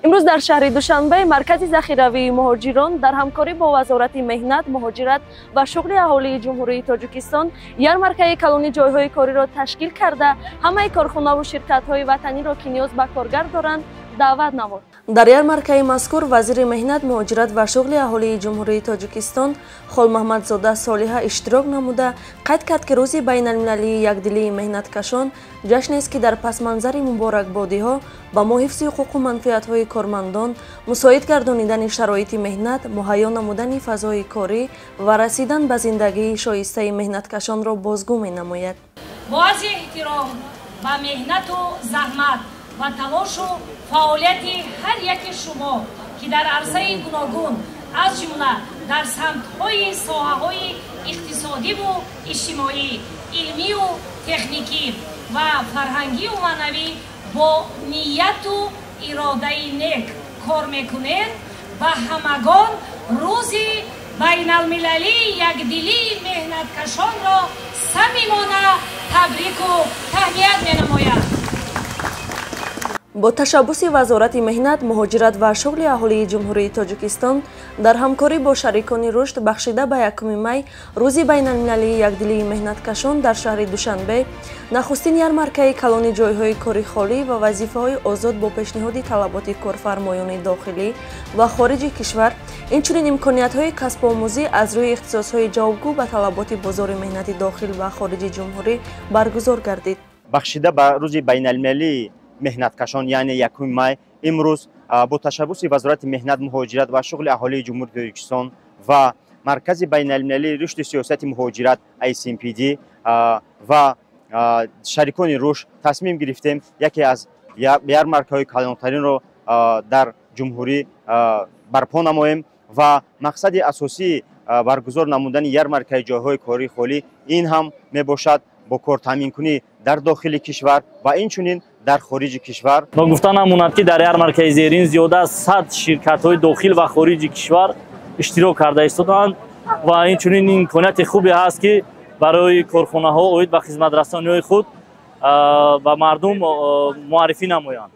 امروز در شهر دوشنبه مرکز ذخیروی مهاجران در همکاری با وزارت مهنت، مهاجرت و شغل اهالی جمهوری تاجیکستان یارمارکه کلانی جایهای کاری را تشکیل کرده همه کارخانه و شرکت‌های وطنی را که نیاز به کارگر دارند دعوت نمود. در یارمارکه مذکور وزیر مهنت، مهاجرت و شغل اهالی جمهوری تاجیکستان خال محمدزاده صالحه اشتراک نموده قید کرد که روز بین المللی یکدلی مهنتکشان جشنی است که در پس منظر مبارکبادی‌ها با حفظ حقوق و منفعت‌های کارمندان، مساعد گردانیدن شرایط مهنت، مهیا نمودن فضای کاری و رسیدن به زندگی شایسته مهنتکشان را بازگو می‌نماید. با احترام به مهنت و زحمت و تلاش و فعالیت هر یک شما که در عرصه گوناگون از جمله در سمت‌های ساحه‌های اقتصادی و اجتماعی، علمی و تکنیکی و فرهنگی و معنوی با نیت و اراده نیک کار میکنید و همگان روز بین المللی یکدلی مهنتکشان را صمیمانه تبریک و تهنیت می‌نماید. با تشبث وزارت مهنت، مهاجرت و شغل اهالی جمهوری تاجیکستان در همکاری با شریکان رشد بخشیده به 1 می روز بین المللی یکدلی مهنتکشان در شهر دوشنبه نخستین یارمارکه کلانی جایهای کاری خالی و وظیفه‌های آزاد با پیشنهاد طلبات کارفرمایان داخلی و خارج کشور، اینچنین امکانیت‌های کسب آموزی از روی اختصاص‌های جوابگو به طلبات بازار مهنت داخل و خارج جمهوری برگزار گردید. بخشیده به روز بین المللی مهنتکشان یعنی 1 می امروز با تشبث وزارت مهنت، مهاجرت و شغل اهالی جمهوری تاجیکستان و مرکز بین المللی رشد سیاست مهاجرت ICMPD و شریکان رشد تصمیم گرفتیم یکی از یارمارکه‌های کلانترین را در جمهوری برپا نماییم و مقصد اساسی برگزار نمودن یارمارکه جایهای کاری خالی این هم میباشد با کار تامین کنی در داخل کشور و اینچنین در خارج کشور. گفتن هموند که در یارمارکه زیرین زیاده از 100 شرکت‌های داخل و خارج کشور اشتراک کرده ایستادند و اینچنین این امکانات خوبی هست که برای کارخانه‌ها اوید و خدمت رسانی‌های خود و مردم معرفی نمایند.